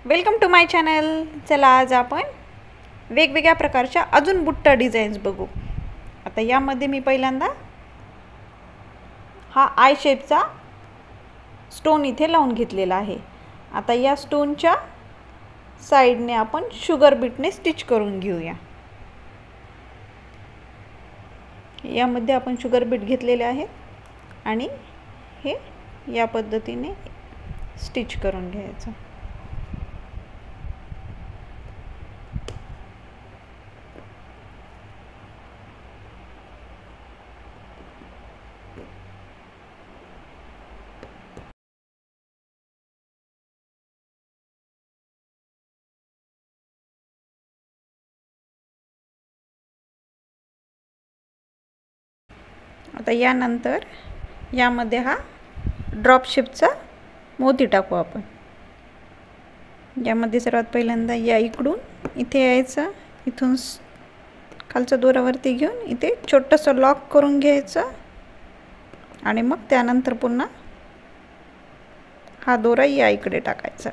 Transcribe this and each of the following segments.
Welcome to my channel. चला आज आपण वेगवेगळ्या प्रकारच्या अजून बुट्टा डिझाईन्स बघू। आता यामध्ये मी पहिल्यांदा हा आय शेपचा स्टोन इथे लावून घेतलेला आहे। आता या स्टोनच्या साइडने आपण शुगर बीटने स्टिच करून घेऊया। यामध्ये आपण शुगर बीट घेतलेले आहे आणि हे या पद्धतीने स्टिच करून घ्यायचं। आता यानंतर यामध्ये हा ड्रॉप शेपचा मोती टाकू आपण। यामध्ये सर्वात पहिल्यांदा या इकडून इथे यायचं, इथून खालचा दोरा वरती घेऊन इथे छोटंसं लॉक करून घ्यायचं आणि मग त्यानंतर पुन्हा हा दोरा या इकडे टाकायचा।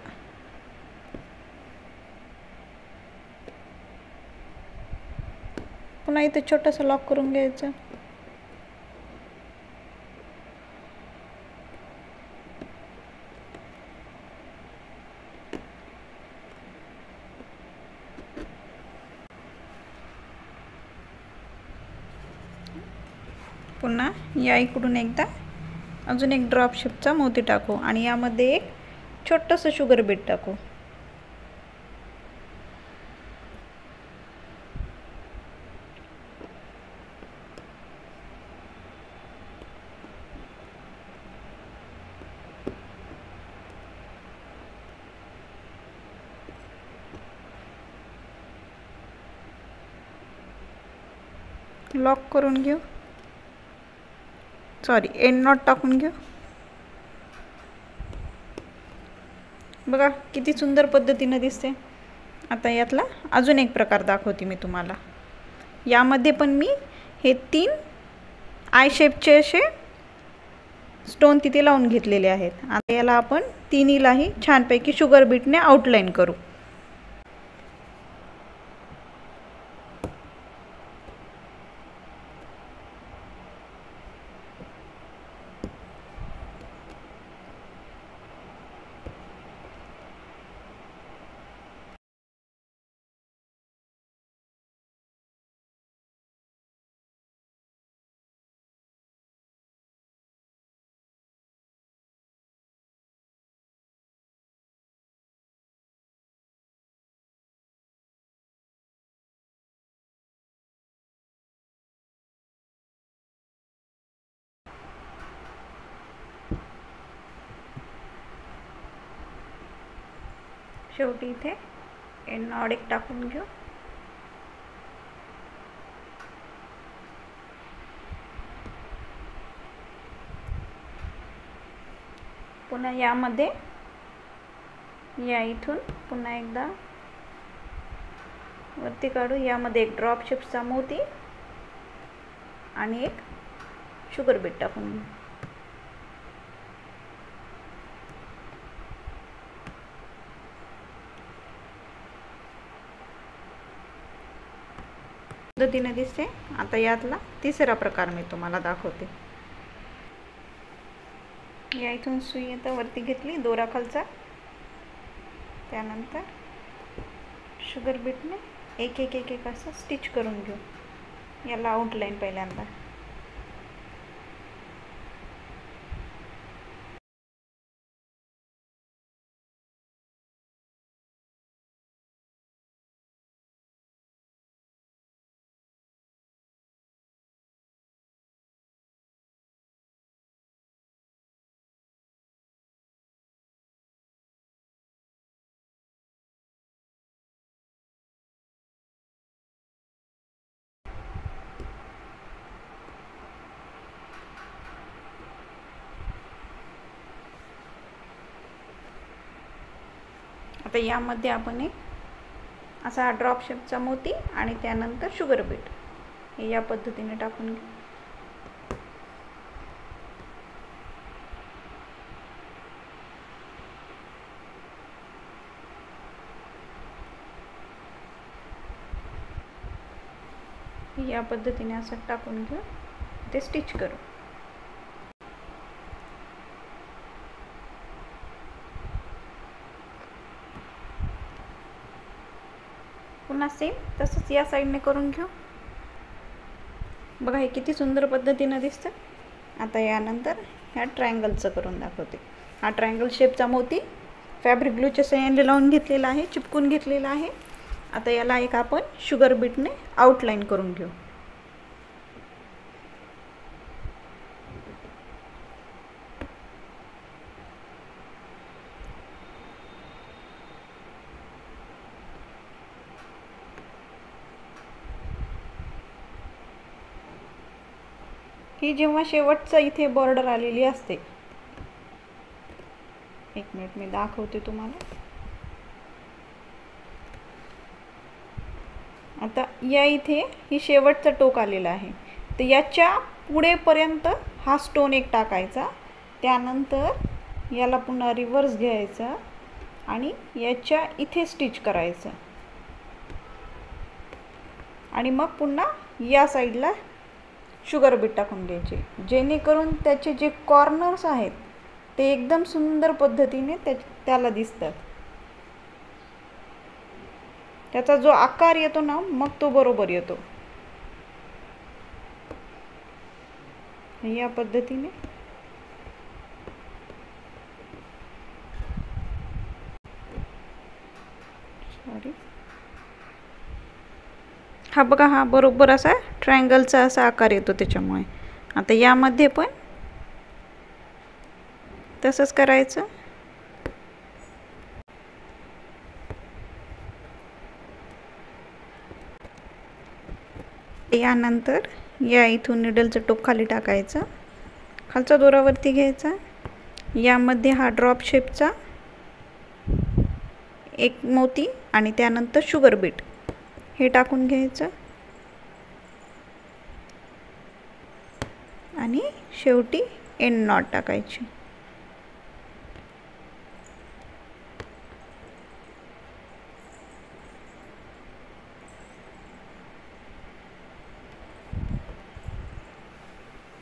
पुन्हा इथे छोटंसं लॉक करून घ्यायचं। पुन्हा या इकडून एकदा अजून एक ड्रॉप शेपचा मोती टाकू आणि यामध्ये एक छोटंसं शुगर बीट टाकू। लॉक करून घेऊ, सॉरी एंड नॉट टाकून घेऊ। बघा किती सुंदर पद्धतीने दिसते। आता यातला अजून एक प्रकार दाखवते मी तुम्हाला। यामध्ये पण मी हे 3 आय शेपचे असे स्टोन तिथे लावून घेतलेले आहेत। आता याला आपण तिन्हीलाही छानपैकी शुगर बीटने आउटलाइन करू। शेवटी इथे एंड नॉट एक टाकून घेऊ। पुन्हा यामध्ये या इथून पुन्हा एकदा वरती काढू। यामध्ये एक ड्रॉप शेपचा मोती आणि एक शुगर बीट टाकून घेऊ। पद्धतीने दिसते। आता यातला तिसरा प्रकार मी तुम्हाला दाखवते। या इथून सुई आता वरती घेतली, दोरा खालचा, त्यानंतर शुगर बीटने एक एक एक एक असं स्टिच करून घेऊ। याला आउटलाइन पहिल्यांदा। आता यामध्ये आपण एक असा ड्रॉप शेपचा मोती आणि त्यानंतर शुगर बीट हे या पद्धतीने टाकून घेऊ। या पद्धतीने असं टाकून घेऊ, ते स्टिच करू. पुन्हा सेम तसंच या साईडने करून घेऊ. बघा हे किती सुंदर पद्धतीने दिसतं. आता यानंतर ह्या ट्रायंगलचं करून दाखवते. हा ट्रायंगल शेपचा मोती फॅब्रिक ग्लूच्या सहाय्याने लावून घेतलेला आहे, चिपकून घेतलेला आहे. आता याला एक आपण शुगर बीटने आउटलाईन करून घेऊ. ही जेव्हा शेवटचा इथे बॉर्डर आलेली असते, एक मिनिट मी दाखवते तुम्हाला. आता या इथे ही शेवटचं टोक आलेलं आहे, तर याच्या पुढेपर्यंत हा स्टोन एक टाकायचा. त्यानंतर याला पुन्हा रिव्हर्स घ्यायचा आणि याच्या इथे स्टिच करायचं आणि मग पुन्हा या साईडला शुगर बीट टाकून घ्यायचे, जेणेकरून त्याचे जे कॉर्नर्स आहेत ते एकदम सुंदर पद्धतीने त्याला दिसतात. त्याचा जो आकार येतो ना, मग तो बरोबर येतो. या पद्धतीने हा बघा, हा बरोबर असा ट्रायंगलचा असा आकार येतो त्याच्यामुळे. आता यामध्ये पण तसंच करायचं. यानंतर या इथून निडलचं टोक खाली टाकायचं, खालचा दोरावरती घ्यायचा. यामध्ये हा ड्रॉप शेपचा एक मोती आणि त्यानंतर शुगर बीट हे टाकून घ्यायचं आणि शेवटी एंड नॉट टाकायची.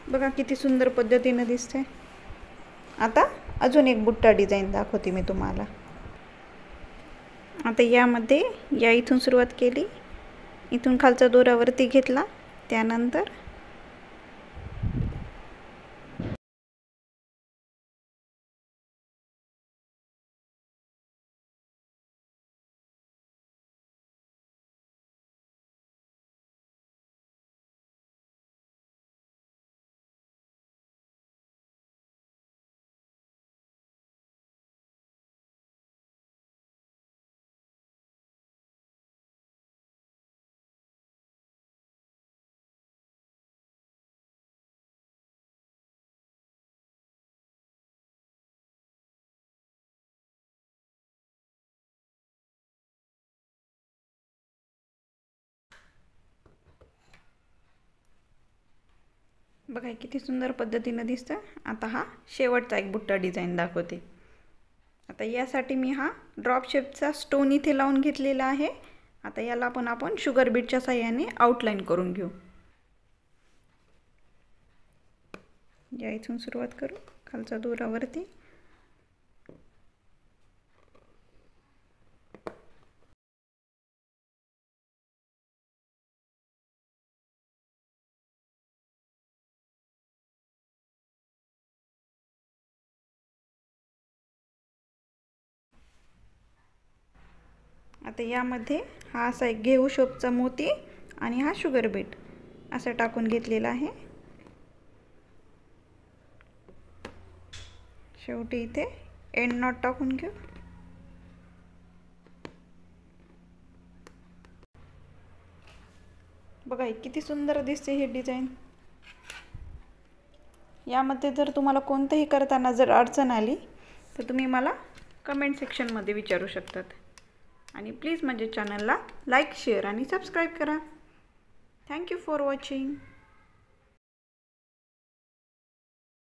बघा किती सुंदर पद्धतीने दिसते. आता अजून एक बुट्टा डिझाईन दाखवते मी तुम्हाला. आता यामध्ये या इथून सुरुवात केली, इथून खालचा दोरावरती घेतला, त्यानंतर बघा किती सुंदर पद्धतीने दिसतं. आता हा शेवटचा एक बुट्टा डिझाईन दाखवते. आता यासाठी मी हा ड्रॉप शेपचा स्टोन इथे लावून घेतलेला आहे. आता याला पण आपण शुगर बीटच्या साहाय्याने आउटलाईन करून घेऊ. या इथून सुरुवात करू, खालचा दोरावरती आता यामध्ये हा असा एक घेऊ शेपचा मोती आणि हा शुगर बीट असा टाकून घेतलेला आहे. शेवटी इथे एंड नॉट टाकून घेऊ. बघा किती सुंदर दिसते हे डिझाईन. यामध्ये जर तुम्हाला कोणतेही करताना जर अडचण आली तर तुम्ही मला कमेंट सेक्शनमध्ये विचारू शकतात. आणि प्लीज माझ्या चॅनलला लाईक, शेअर आणि सबस्क्राईब करा. Thank you for watching.